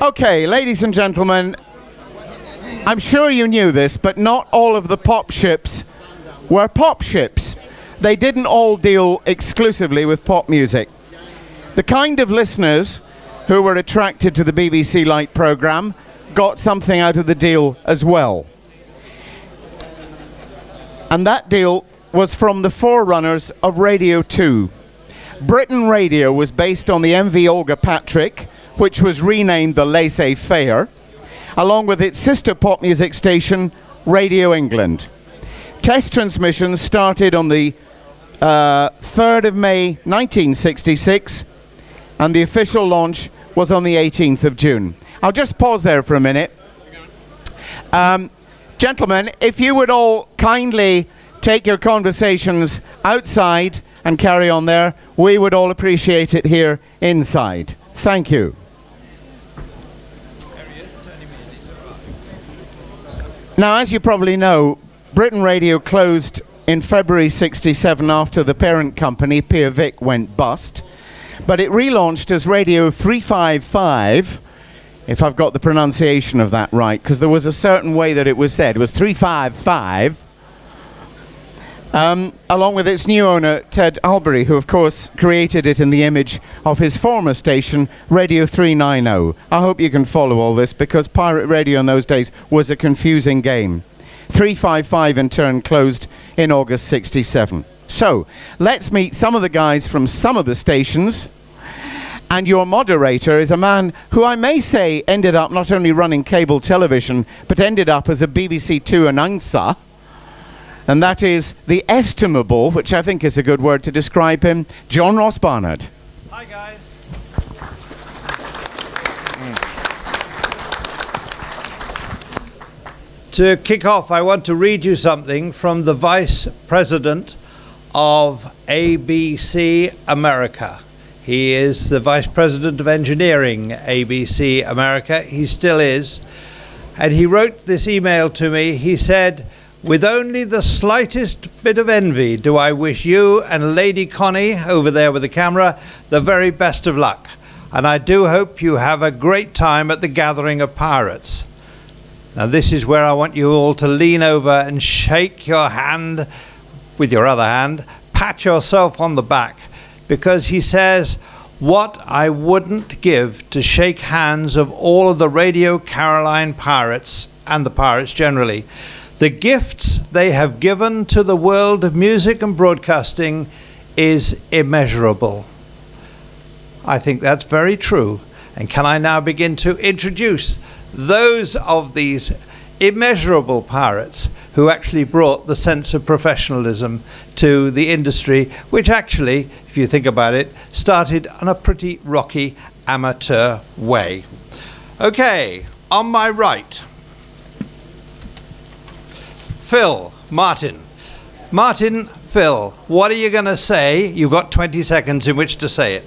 Okay, ladies and gentlemen, I'm sure you knew this, but not all of the pop ships were pop ships. They didn't all deal exclusively with pop music. The kind of listeners who were attracted to the BBC Light programme got something out of the deal as well. And that deal was from the forerunners of Radio 2. Britain Radio was based on the MV Olga Patrick, which was renamed the Laissez-Faire, along with its sister pop music station, Radio England. Test transmissions started on the 3rd of May 1966, and the official launch was on the 18th of June. I'll just pause there for a minute. Gentlemen, if you would all kindly take your conversations outside and carry on there, we would all appreciate it here inside. Thank you. Now, as you probably know, Britain Radio closed in February '67 after the parent company, Pier Vic, went bust. But it relaunched as Radio 355, if I've got the pronunciation of that right, because there was a certain way that it was said. It was 355, along with its new owner, Ted Albury, who, of course, created it in the image of his former station, Radio 390. I hope you can follow all this, because pirate radio in those days was a confusing game. 355, in turn, closed in August '67. So, let's meet some of the guys from some of the stations. And your moderator is a man who I may say ended up not only running cable television, but ended up as a BBC Two announcer. And that is the estimable, which I think is a good word to describe him, John Ross-Barnard. Hi, guys. To kick off, I want to read you something from the Vice President of ABC America. He is the Vice President of Engineering, ABC America. He still is. And he wrote this email to me. He said, "With only the slightest bit of envy do I wish you and Lady Connie, over there with the camera, the very best of luck. And I do hope you have a great time at the Gathering of Pirates." Now this is where I want you all to lean over and shake your hand with your other hand, pat yourself on the back, because he says, "What I wouldn't give to shake hands of all of the Radio Caroline pirates, and the pirates generally. The gifts they have given to the world of music and broadcasting is immeasurable." I think that's very true. And can I now begin to introduce those of these immeasurable pirates who actually brought the sense of professionalism to the industry, which actually, if you think about it, started on a pretty rocky amateur way. Okay, on my right, Phil Martin. Martin, Phil, what are you going to say? You've got 20 seconds in which to say it.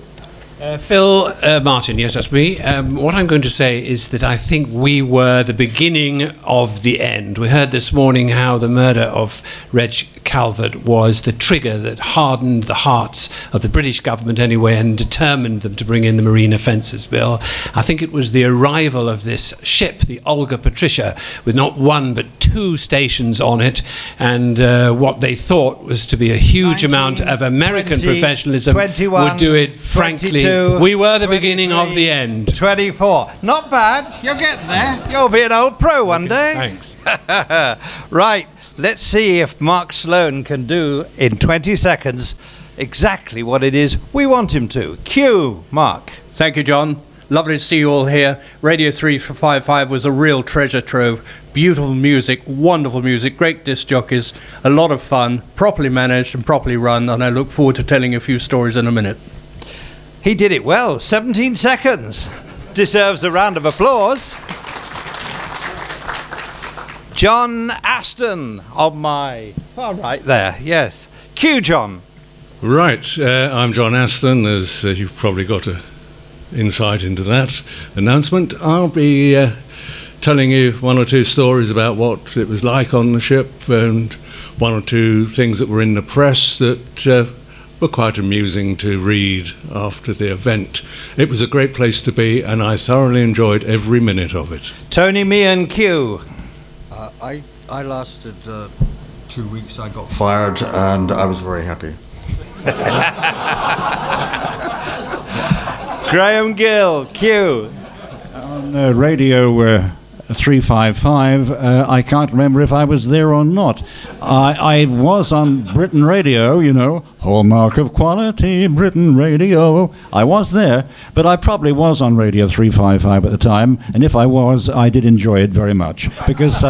Phil Martin, yes, that's me. What I'm going to say is that I think we were the beginning of the end. We heard this morning how the murder of Reg Calvert was the trigger that hardened the hearts of the British government anyway and determined them to bring in the Marine Offences Bill. I think it was the arrival of this ship, the Olga Patricia, with not one but two stations on it, and what they thought was to be a huge amount of American professionalism 21, would do it, frankly. 22, We were the beginning of the end. 24. Not bad. You're getting there. You'll be an old pro one day. Thanks. Right. Let's see if Mark Sloane can do in 20 seconds exactly what it is we want him to. Cue, Mark. Thank you, John. Lovely to see you all here. Radio 355 was a real treasure trove. Beautiful music, wonderful music, great disc jockeys, a lot of fun, properly managed and properly run, and I look forward to telling you a few stories in a minute. He did it well. 17 seconds. Deserves a round of applause. John Aston on my far right there. Yes. Cue, John. Right. I'm John Aston, as you've probably got an insight into that announcement. I'll be telling you one or two stories about what it was like on the ship and one or two things that were in the press that were quite amusing to read after the event. It was a great place to be, and I thoroughly enjoyed every minute of it. Tony Meehan, Q. I lasted 2 weeks. I got fired, and I was very happy. Graham Gill, Q. On Radio 355, I can't remember if I was there or not. I was on Britain Radio, you know, hallmark of quality, Britain Radio. I was there, but I probably was on Radio 355 at the time, and if I was, I did enjoy it very much, because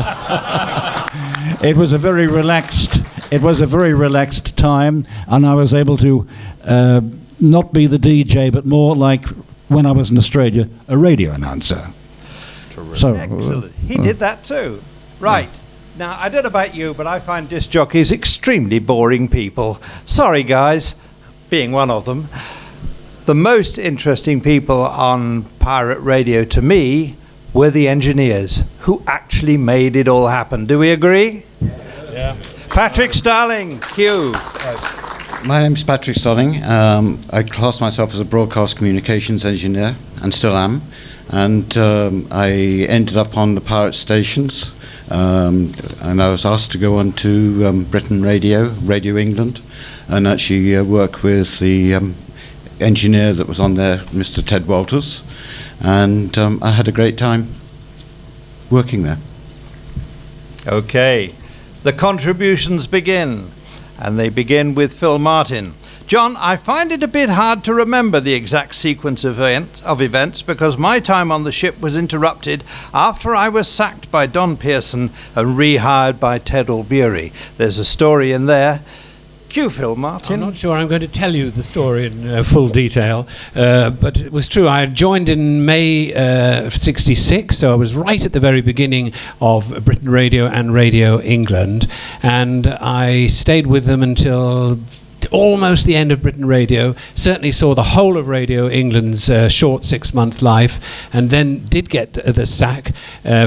it was a very relaxed time, and I was able to not be the DJ, but more like when I was in Australia, a radio announcer. So, excellent. He did that too. Right. Now, I don't know about you, but I find disc jockeys extremely boring people. Sorry, guys, being one of them. The most interesting people on pirate radio to me were the engineers who actually made it all happen. Do we agree? Yeah. Patrick Starling, Q. My name's Patrick Starling. I class myself as a broadcast communications engineer, and still am. And I ended up on the pirate stations, and I was asked to go on to Britain Radio, Radio England, and actually work with the engineer that was on there, Mr. Ted Walters, and I had a great time working there. Okay. The contributions begin, and they begin with Phil Martin. John, I find it a bit hard to remember the exact sequence of events because my time on the ship was interrupted after I was sacked by Don Pearson and rehired by Ted Albury. There's a story in there. Cue Phil Martin. I'm not sure I'm going to tell you the story in full detail, but it was true. I had joined in May of '66, so I was right at the very beginning of Britain Radio and Radio England, and I stayed with them until almost the end of Britain Radio, certainly saw the whole of Radio England's short 6-month life, and then did get the sack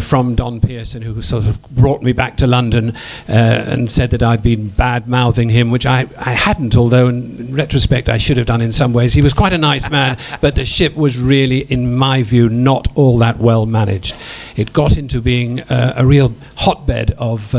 from Don Pearson, who sort of brought me back to London and said that I'd been bad-mouthing him, which I hadn't, although in retrospect I should have done in some ways. He was quite a nice man, but the ship was really, in my view, not all that well managed. It got into being a real hotbed of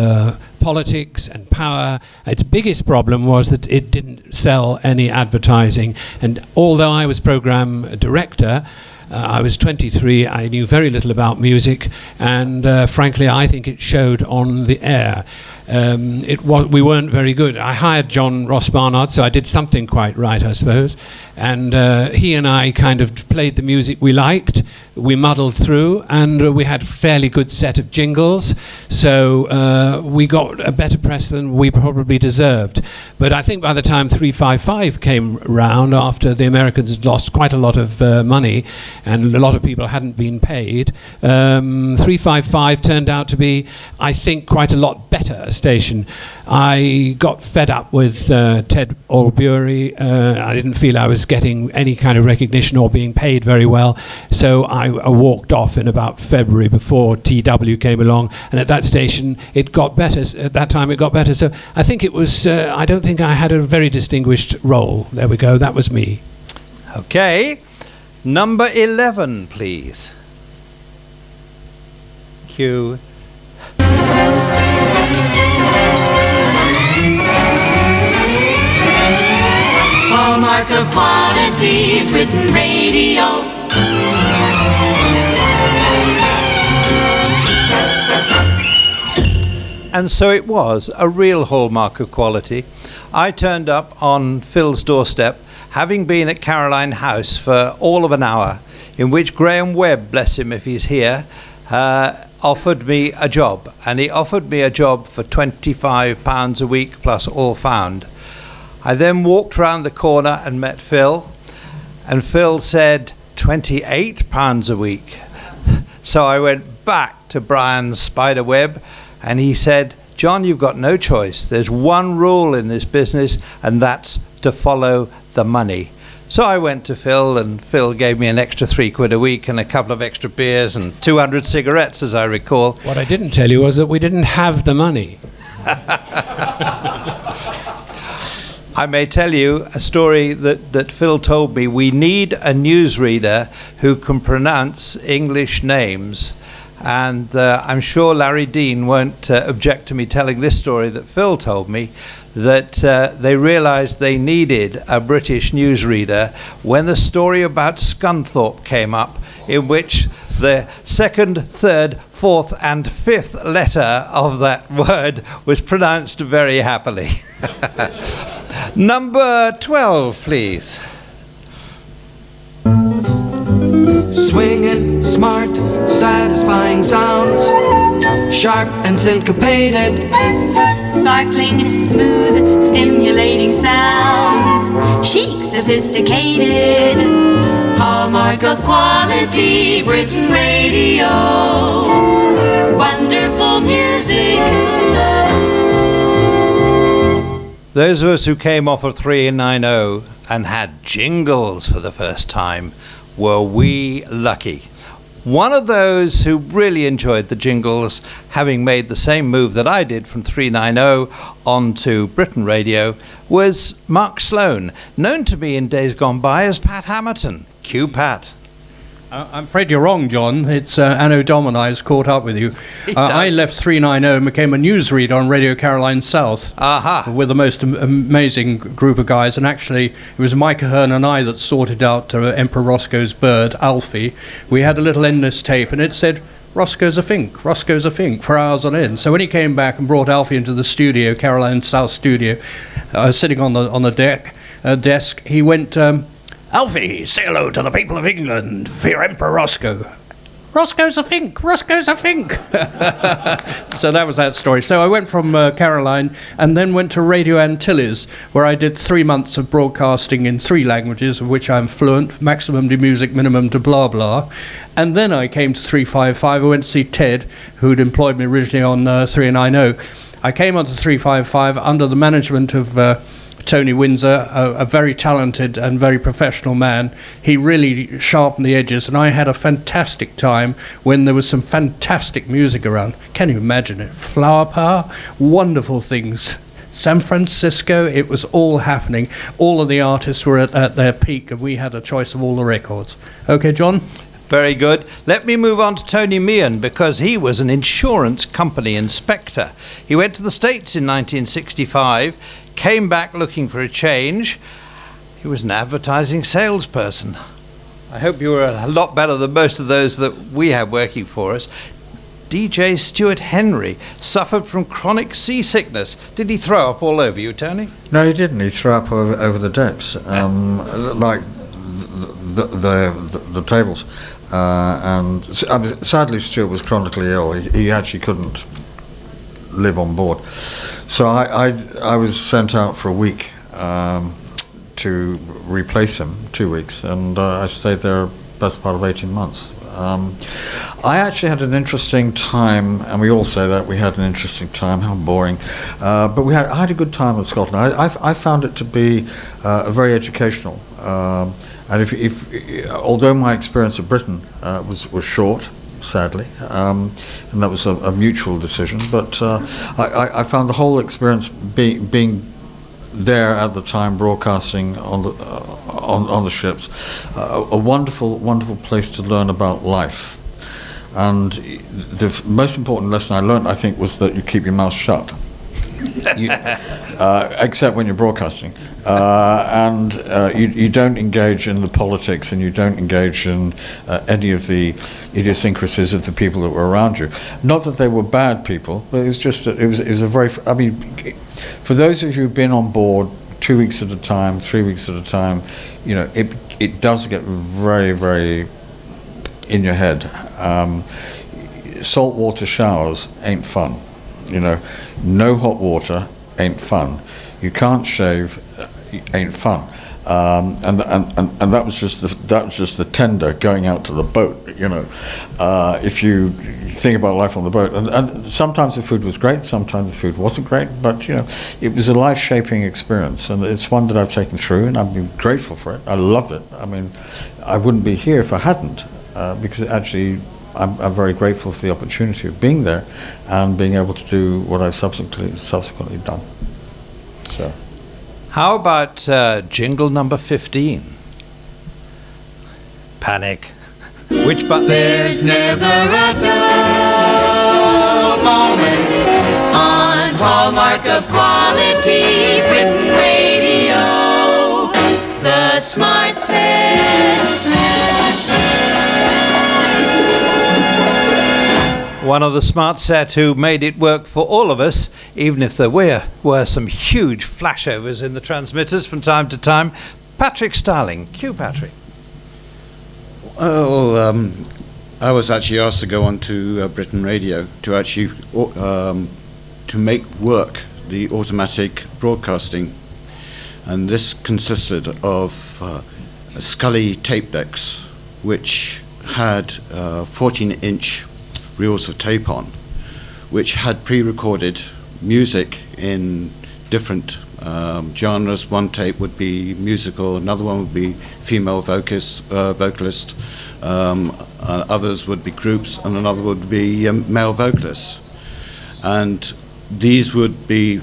politics and power. Its biggest problem was that it didn't sell any advertising, and although I was program director, I was 23, I knew very little about music, and frankly I think it showed on the air. We weren't very good. I hired John Ross-Barnard, so I did something quite right, I suppose, and he and I kind of played the music we liked. We muddled through, and we had a fairly good set of jingles, so we got a better press than we probably deserved. But I think by the time 355 came round, after the Americans had lost quite a lot of money and a lot of people hadn't been paid, 355 turned out to be, I think, quite a lot better a station. I got fed up with Ted Albury. I didn't feel I was getting any kind of recognition or being paid very well, so I walked off in about February before TW came along, and at that station it got better. At that time it got better, so I think it was, I don't think I had a very distinguished role. There we go, that was me. Okay, number 11 please. Cue. Hallmark of quality, Britain Radio. And so it was, a real hallmark of quality. I turned up on Phil's doorstep, having been at Caroline House for all of an hour, in which Graham Webb, bless him if he's here, offered me a job. And he offered me a job for £25 a week plus all found. I then walked round the corner and met Phil, and Phil said £28 a week. So I went back to Brian's spiderweb, and he said, John, you've got no choice. There's one rule in this business, and that's to follow the money. So I went to Phil, and Phil gave me an extra £3 a week and a couple of extra beers and 200 cigarettes, as I recall. What I didn't tell you was that we didn't have the money. I may tell you a story that Phil told me. We need a newsreader who can pronounce English names. And I'm sure Larry Dean won't object to me telling this story that Phil told me, that they realised they needed a British newsreader when the story about Scunthorpe came up, in which the second, third, fourth and fifth letter of that word was pronounced very happily. Number 12, please. Swinging, smart, satisfying sounds, sharp and syncopated, Sparkling, smooth, stimulating sounds, chic, sophisticated, hallmark of quality, Britain Radio, wonderful music. Those of us who came off of 390 and had jingles for the first time, were we lucky. One of those who really enjoyed the jingles, having made the same move that I did from 390 onto Britain Radio, was Mark Sloane, known to me in days gone by as Pat Hamilton. Cue Pat. I'm afraid you're wrong, John. It's Anno Domini has caught up with you. I left 390 and became a newsreader on Radio Caroline South with the most amazing group of guys. And actually, it was Mike Ahern and I that sorted out Emperor Roscoe's bird, Alfie. We had a little endless tape, and it said, Roscoe's a fink, Roscoe's a fink, for hours on end. So when he came back and brought Alfie into the studio, Caroline South studio, sitting on the desk, he went... Alfie, say hello to the people of England for your Emperor Roscoe. Roscoe's a fink, Roscoe's a fink. So that was that story. So I went from Caroline and then went to Radio Antilles, where I did 3 months of broadcasting in 3 languages, of which I'm fluent, maximum to music, minimum to blah blah. And then I came to 355. I went to see Ted, who'd employed me originally on 390. I came onto 355 under the management of... Tony Windsor, a very talented and very professional man. He really sharpened the edges, and I had a fantastic time when there was some fantastic music around. Can you imagine it? Flower Power, wonderful things. San Francisco, it was all happening. All of the artists were at their peak, and we had a choice of all the records. Okay, John? Very good. Let me move on to Tony Meehan, because he was an insurance company inspector. He went to the States in 1965, came back looking for a change. He was an advertising salesperson. I hope you were a lot better than most of those that we had working for us. DJ Stuart Henry suffered from chronic seasickness. Did he throw up all over you, Tony? No, he didn't. He threw up over the decks, like the tables. And sadly, Stuart was chronically ill. He actually couldn't live on board. So I was sent out for a week to replace him, 2 weeks, and I stayed there best part of 18 months. I actually had an interesting time, and we all say that we had an interesting time. How boring! But I had a good time in Scotland. I found it to be very educational. And if although my experience of Britain was short, sadly, and that was a mutual decision, but I found the whole experience being there at the time, broadcasting on the ships, a wonderful place to learn about life. And the most important lesson I learned, I think, was that you keep your mouth shut. Except when you're broadcasting, and you don't engage in the politics, and you don't engage in any of the idiosyncrasies of the people that were around you. Not that they were bad people, but it was just that it was a very. I mean, for those of you who've been on board 2 weeks at a time, 3 weeks at a time, you know, it does get very, very in your head. Saltwater showers ain't fun. You know, no hot water ain't fun. You can't shave, ain't fun. And that was just the tender going out to the boat. You know, if you think about life on the boat, and sometimes the food was great, sometimes the food wasn't great, but you know, it was a life-shaping experience, and it's one that I've taken through, and I've been grateful for it. I love it. I mean, I wouldn't be here if I hadn't, because it actually. I'm very grateful for the opportunity of being there and being able to do what I've subsequently done. So, How about jingle number 15? Panic. Which button? There's never a dull moment on Hallmark of Quality Britain Radio. The Smart Set. One of the smart set who made it work for all of us, even if there were some huge flashovers in the transmitters from time to time. Patrick Starling. Cue Patrick. Well, I was actually asked to go on to Britain Radio to actually to make work the automatic broadcasting, and this consisted of Scully tape decks, which had 14-inch reels of tape on, which had pre-recorded music in different genres. One tape would be musical, another one would be female vocalist, others would be groups, and another would be male vocalists. And these would be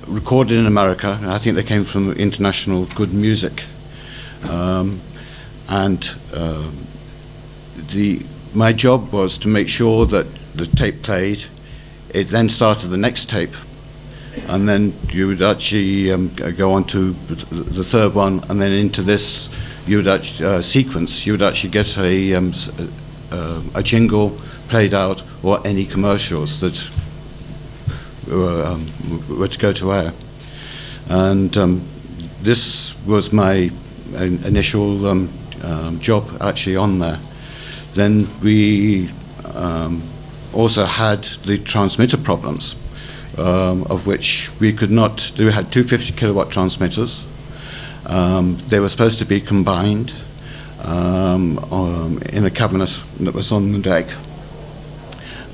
recorded in America. I think they came from International Good Music. My job was to make sure that the tape played. It then started the next tape, and then you would actually go on to the third one, and then into this you would actually sequence. You would actually get a jingle played out, or any commercials that were to go to air. And this was my initial job actually on there. Then we also had the transmitter problems, of which we could not. We had two 50 kilowatt transmitters. They were supposed to be combined in a cabinet that was on the deck.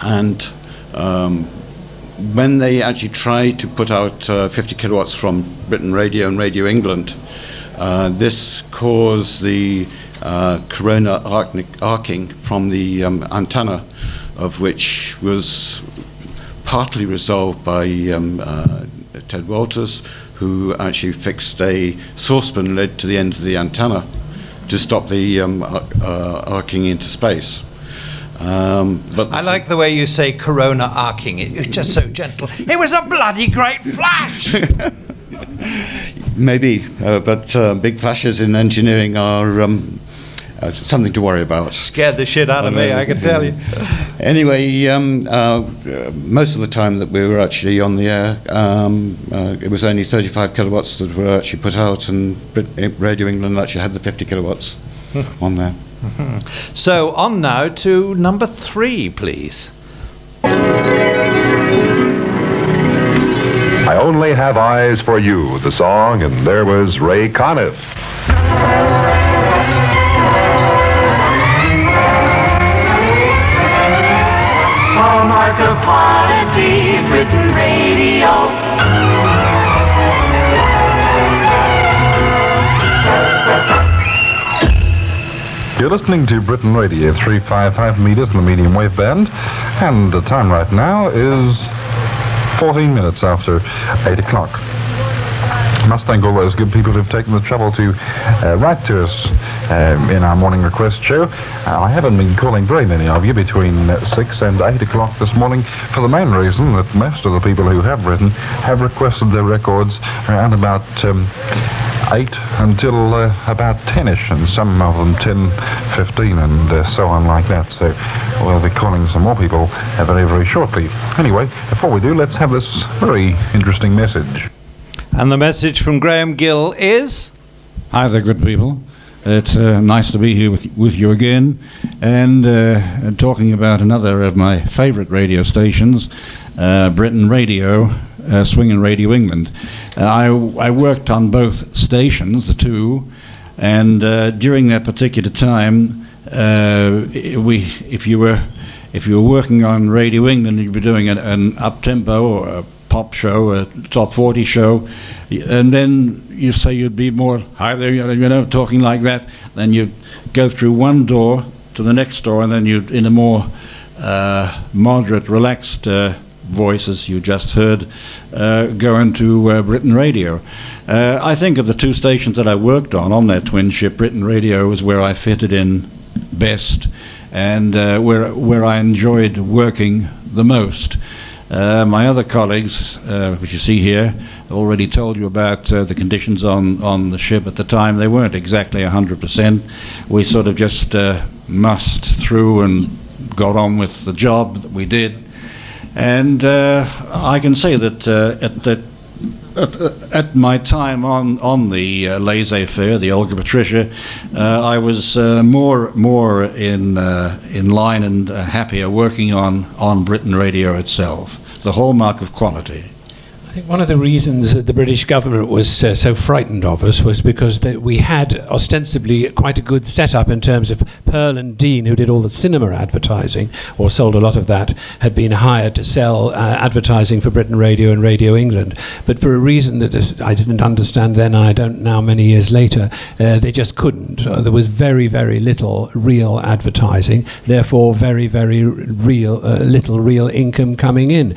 And when they actually tried to put out 50 kilowatts from Britain Radio and Radio England, this caused the corona arcing from the antenna, of which was partly resolved by Ted Walters, who actually fixed a saucepan lid to the end of the antenna to stop the arcing into space. But I like the way you say corona arcing. It's just so gentle. It was a bloody great flash! Maybe, but big flashes in engineering are something to worry about. Scared the shit out of me, I can tell you. Anyway, most of the time that we were actually on the air, it was only 35 kilowatts that were actually put out, and Radio England actually had the 50 kilowatts on there. So on now to number 3, please. I Only Have Eyes for You, the song, and there was Ray Conniff. Hallmark of Quality, Britain Radio. You're listening to Britain Radio, 355 meters in the medium wave band, and the time right now is 14 minutes after 8 o'clock. I must thank all those good people who've taken the trouble to write to us in our morning request show. I haven't been calling very many of you between 6 and 8 o'clock this morning, for the main reason that most of the people who have written have requested their records around about 8 until about 10ish, and some of them 10, 15 and so on like that. So we'll be calling some more people very, very shortly. Anyway, before we do, let's have this very interesting message. And the message from Graham Gill is... Hi there, good people. It's nice to be here with you again, and talking about another of my favourite radio stations, Britain Radio, Swinging Radio England. I worked on both stations, the two, and during that particular time, if you were working on Radio England, you'd be doing an up-tempo or a pop show, a top 40 show, and then you say you'd be more hi there, talking like that. Then you'd go through one door to the next door, and then you'd in a more moderate, relaxed voices you just heard go into Britain Radio. I think of the two stations that I worked on that twin ship, Britain Radio was where I fitted in best and where I enjoyed working the most. My other colleagues, which you see here, have already told you about the conditions on the ship at the time. They weren't exactly 100%. We sort of just mussed through and got on with the job that we did. And I can say that at my time on the laissez-faire, the Olga Patricia, I was more in line and happier working on Britain Radio itself, the hallmark of quality. I think one of the reasons that the British government was so frightened of us was because we had ostensibly quite a good setup in terms of Pearl and Dean, who did all the cinema advertising, or sold a lot of that, had been hired to sell advertising for Britain Radio and Radio England. But for a reason that I didn't understand then, and I don't now many years later, they just couldn't. There was very, very little real advertising, therefore very, very little real income coming in.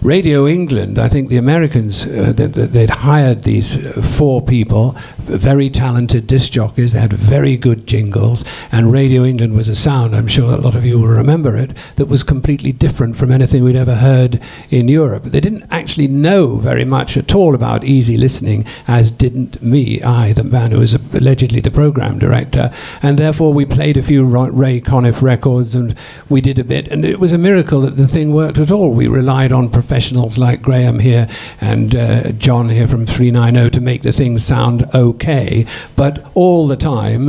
Radio England, I think the Americans, they'd hired these 4 people, very talented disc jockeys, they had very good jingles, and Radio England was a sound, I'm sure a lot of you will remember it, that was completely different from anything we'd ever heard in Europe. They didn't actually know very much at all about easy listening, as didn't I, the man who was allegedly the program director, and therefore we played a few Ray Conniff records, and we did a bit, and it was a miracle that the thing worked at all. We relied on professionals like Graham here and John here from 390 to make the thing sound okay, but all the time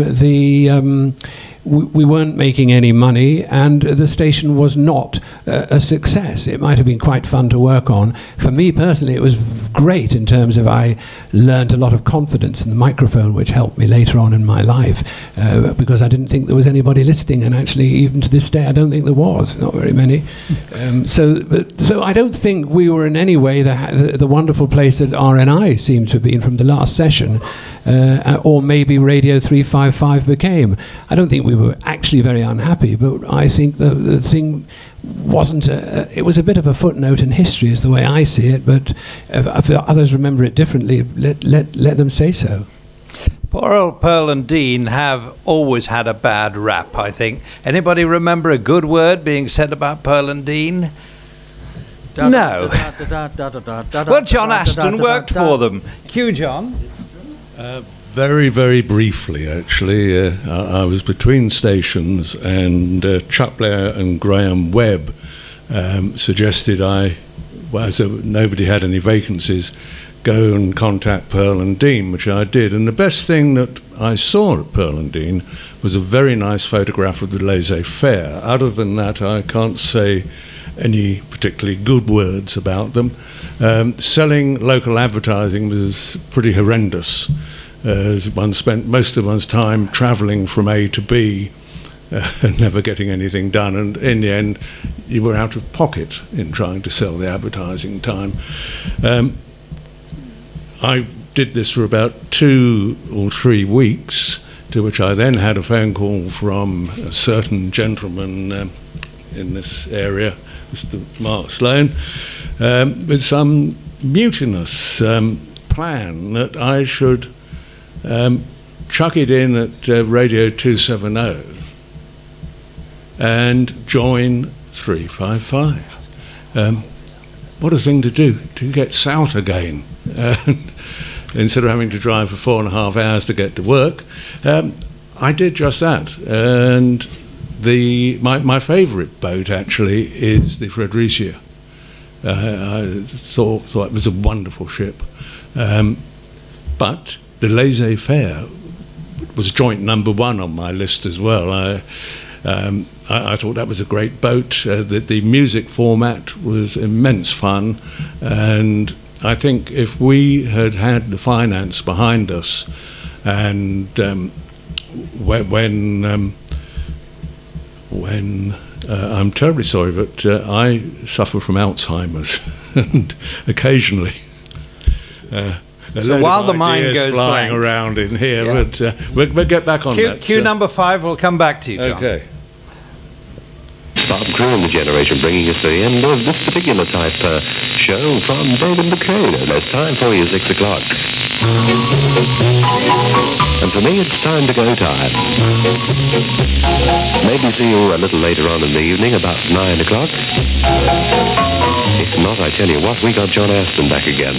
we weren't making any money, and the station was not a success. It might have been quite fun to work on. For me personally, it was great in terms of I learned a lot of confidence in the microphone, which helped me later on in my life, because I didn't think there was anybody listening, and actually even to this day I don't think there was, not very many. So I don't think we were in any way the wonderful place that RNI seemed to have been from the last session, or maybe Radio 355 became. I don't think we were actually very unhappy, but I think the thing wasn't it was a bit of a footnote in history is the way I see it, but if others remember it differently, let them say so. Poor old Pearl and Dean have always had a bad rap, I think. Anybody remember a good word being said about Pearl and Dean? No. Well, John Aston worked for them. Cue John. Very, very briefly, actually. I was between stations, and Chuck Blair and Graham Webb suggested as nobody had any vacancies, go and contact Pearl and Dean, which I did. And the best thing that I saw at Pearl and Dean was a very nice photograph of the laissez-faire. Other than that, I can't say any particularly good words about them. Selling local advertising was pretty horrendous. One spent most of one's time travelling from A to B and never getting anything done, and in the end you were out of pocket in trying to sell the advertising time. I did this for about 2 or 3 weeks, to which I then had a phone call from a certain gentleman in this area, Mr. Mark Sloane, with some mutinous plan that I should chuck it in at Radio 270 and join 355. What a thing to do, to get south again. Instead of having to drive for 4.5 hours to get to work, I did just that. And my favourite boat actually is the Fredericia. I thought it was a wonderful ship. But the laissez-faire was joint number 1 on my list as well. I thought that was a great boat. The music format was immense fun, and I think if we had had the finance behind us, and when I'm terribly sorry, but I suffer from Alzheimer's, and occasionally. So while the mind goes flying blank around in here, but we'll get back on that. Cue number 5. We'll come back to you, John. Okay. Bob Crew and the Generation, bringing us to the end of this particular type show from David McCain. And it's time for you, 6 o'clock. And for me, it's time to go time. Maybe see you a little later on in the evening, about 9 o'clock. If not, I tell you what, we got John Aston back again.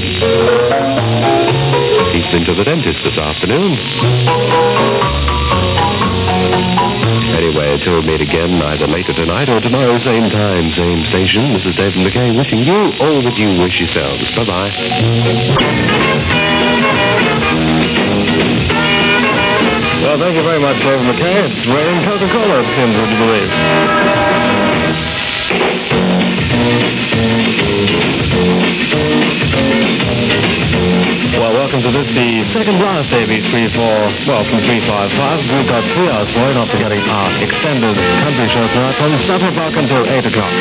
He's been to the dentist this afternoon. Anyway, till we meet again, either later tonight or tomorrow, same time, same station. This is David McCain wishing you all that you wish yourselves. Bye-bye. Well, thank you very much, David McCain. It's raining Coca-Cola, it seems, would you believe? Well, welcome to this, the second last AB3 from 355. We've got 3 hours for it, not forgetting our extended country show tonight from 7 o'clock until 8 o'clock.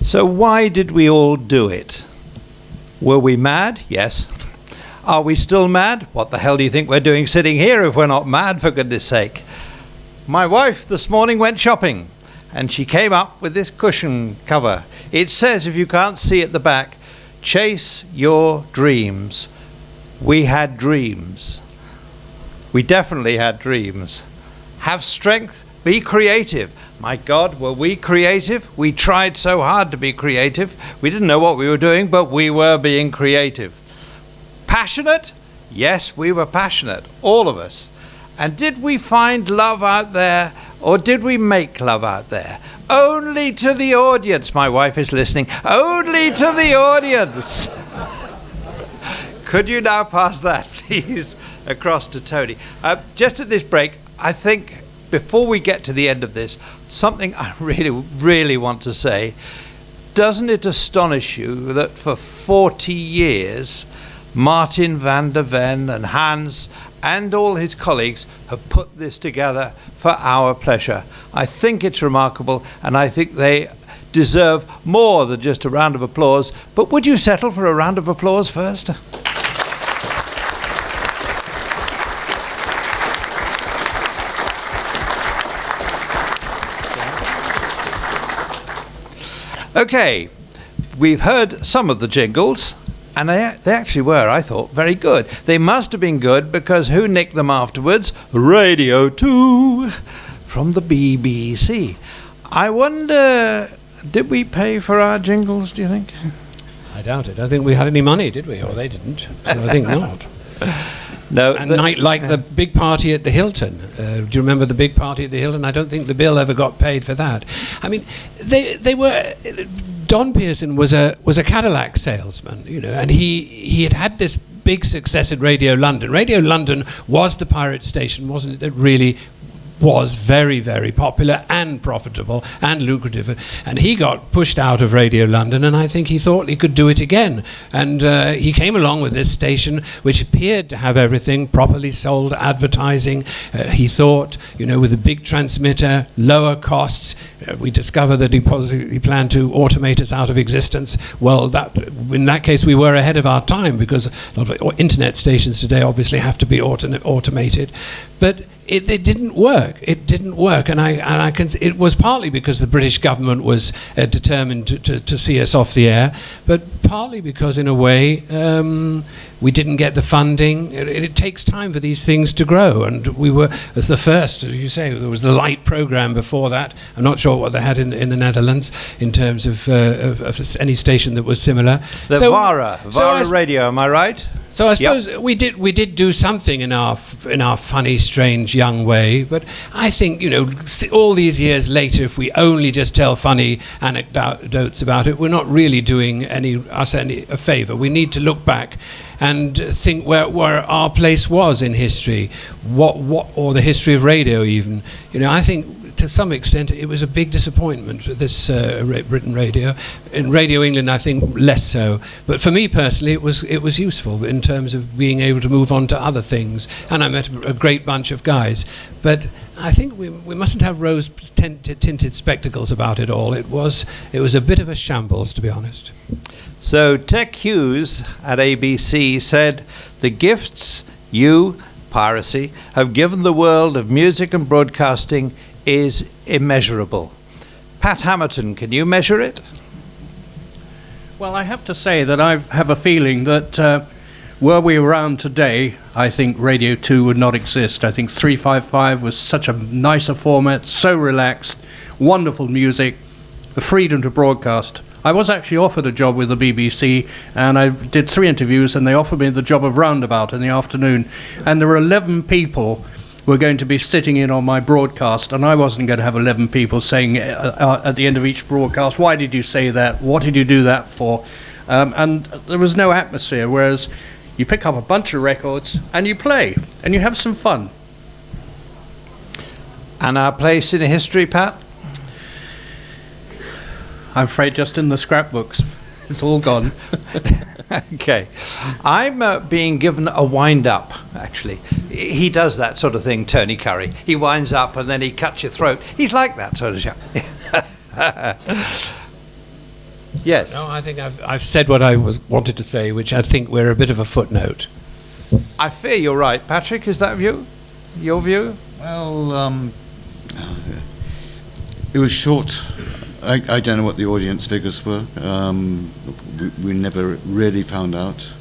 So why did we all do it? Were we mad? Yes. Are we still mad? What the hell do you think we're doing sitting here if we're not mad, for goodness sake? My wife this morning went shopping and she came up with this cushion cover. It says, if you can't see at the back, chase your dreams. We had dreams. We definitely had dreams. Have strength, be creative. My God, were we creative? We tried so hard to be creative. We didn't know what we were doing, but we were being creative. Passionate? Yes, we were passionate, all of us. And did we find love out there, or did we make love out there? Only to the audience. My wife is listening. Only to the audience. Could you now pass that, please, across to Tony? Just at this break, I think, before we get to the end of this, something I really, really want to say. Doesn't it astonish you that for 40 years, Martin van der Ven and Hans and all his colleagues have put this together for our pleasure? I think it's remarkable, and I think they deserve more than just a round of applause. But would you settle for a round of applause first? Okay, we've heard some of the jingles, and they actually were, I thought, very good. They must have been good because who nicked them afterwards? Radio 2 from the BBC. I wonder, did we pay for our jingles, do you think? I doubt it. I don't think we had any money, did we? Or they didn't. So I think not. No. And like the big party at the Hilton. Do you remember the big party at the Hilton? I don't think the bill ever got paid for that. I mean, they were. Don Pearson was a Cadillac salesman, you know, and he had this big success at Radio London. Radio London was the pirate station, wasn't it? That really was very, very popular and profitable and lucrative. And he got pushed out of Radio London, and I think he thought he could do it again. And he came along with this station, which appeared to have everything, properly sold advertising. He thought, you know, with a big transmitter, lower costs. We discovered that he planned to automate us out of existence. Well, in that case, we were ahead of our time, because a lot of internet stations today obviously have to be automated. But it didn't work. It didn't work, and it was partly because the British government was determined to see us off the air, but partly because, in a way, we didn't get the funding. It takes time for these things to grow, and we were, as the first, as you say, there was the Light program before that. I'm not sure what they had in the Netherlands in terms of any station that was similar. The Vara Radio, am I right? So I suppose we did do something in our funny, strange, young way. But I think, you know, all these years later, if we only just tell funny anecdotes about it, we're not really doing us any a favour. We need to look back and think where our place was in history, or the history of radio even. You know, I think, to some extent, it was a big disappointment, this Britain Radio. In Radio England, I think less so. But for me personally, it was useful in terms of being able to move on to other things. And I met a great bunch of guys. But I think we mustn't have rose-tinted spectacles about it all. It was a bit of a shambles, to be honest. So Tech Hughes at ABC said, the gifts you piracy have given the world of music and broadcasting is immeasurable. Pat Hamilton, can you measure it? Well, I have to say that I have a feeling that were we around today, I think Radio 2 would not exist. I think 355 was such a nicer format, so relaxed, wonderful music, the freedom to broadcast. I was actually offered a job with the BBC, and I did 3 interviews, and they offered me the job of roundabout in the afternoon. And there were 11 people who were going to be sitting in on my broadcast, and I wasn't going to have 11 people saying at the end of each broadcast, why did you say that? What did you do that for? And there was no atmosphere, whereas you pick up a bunch of records and you play, and you have some fun. And our place in history, Pat? I'm afraid just in the scrapbooks. It's all gone. Okay. I'm being given a wind-up, actually. He does that sort of thing, Tony Curry. He winds up and then he cuts your throat. He's like that sort of chap. Yes. No, I think I've said what I wanted to say, which I think we're a bit of a footnote. I fear you're right. Patrick, is that your view? Well, it was short. I don't know what the audience figures were. We never really found out.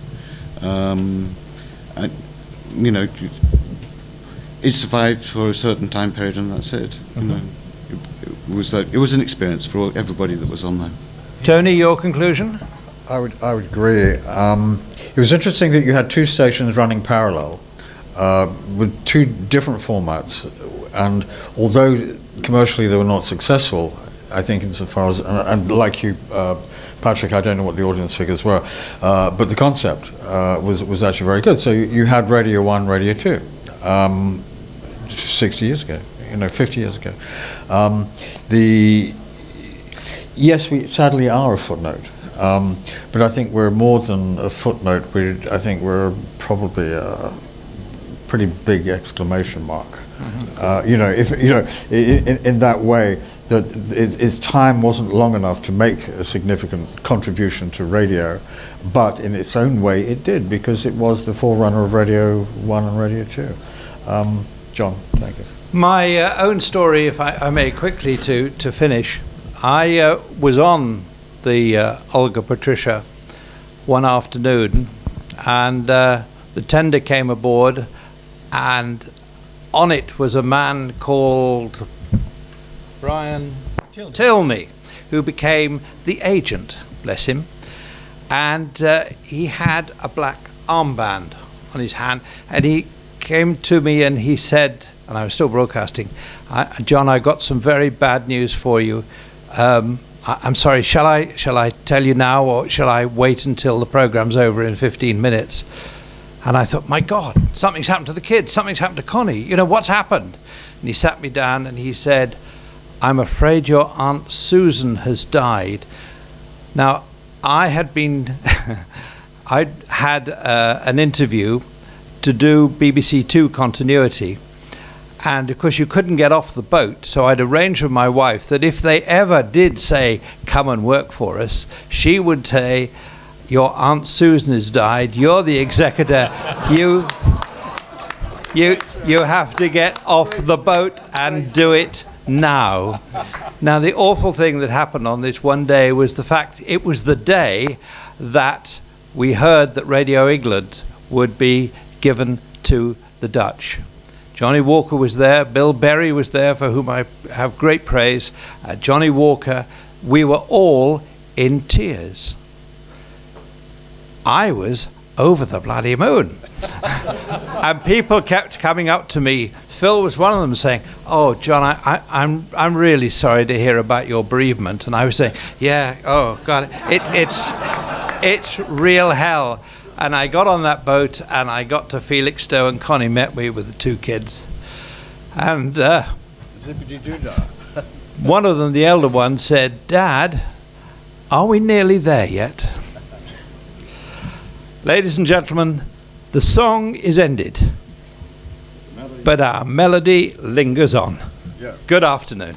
It survived for a certain time period, and that's it. Mm-hmm. It was an experience for everybody that was on there. Tony, your conclusion? I would agree. It was interesting that you had 2 stations running parallel with 2 different formats, and although commercially they were not successful, I think insofar as, and like you, Patrick, I don't know what the audience figures were, but the concept was actually very good. So you had Radio 1, Radio 2, 60 years ago, 50 years ago. Yes, we sadly are a footnote, but I think we're more than a footnote. I think we're probably a pretty big exclamation mark. Mm-hmm. In that way, that its time wasn't long enough to make a significant contribution to radio, but in its own way it did, because it was the forerunner of Radio 1 and Radio 2. John, thank you. My own story, if I may quickly to finish. I was on the Olga Patricia one afternoon, and the tender came aboard, and on it was a man called Brian Tilney, who became the agent, bless him, and he had a black armband on his hand, and he came to me and he said, and I was still broadcasting, John, I got some very bad news for you. I'm sorry, shall I tell you now, or shall I wait until the program's over in 15 minutes? And I thought, my God, something's happened to the kids, something's happened to Connie, what's happened? And he sat me down and he said, I'm afraid your Aunt Susan has died. Now, I'd had an interview to do BBC Two continuity, and of course you couldn't get off the boat, so I'd arranged with my wife that if they ever did say, come and work for us, she would say, your Aunt Susan has died, you're the executor, you have to get off the boat and do it now. Now, the awful thing that happened on this one day was the fact it was the day that we heard that Radio England would be given to the Dutch. Johnny Walker was there, Bill Berry was there, for whom I have great praise. Johnny Walker, we were all in tears. I was over the bloody moon. And people kept coming up to me. Phil was one of them, saying, oh, John, I'm really sorry to hear about your bereavement. And I was saying, yeah, oh, God, it's real hell. And I got on that boat and I got to Felixstowe, and Connie met me with the 2 kids. And Zippity-doo-dah. One of them, the elder one, said, Dad, are we nearly there yet? Ladies and gentlemen, the song is ended, but our melody lingers on. Yeah. Good afternoon.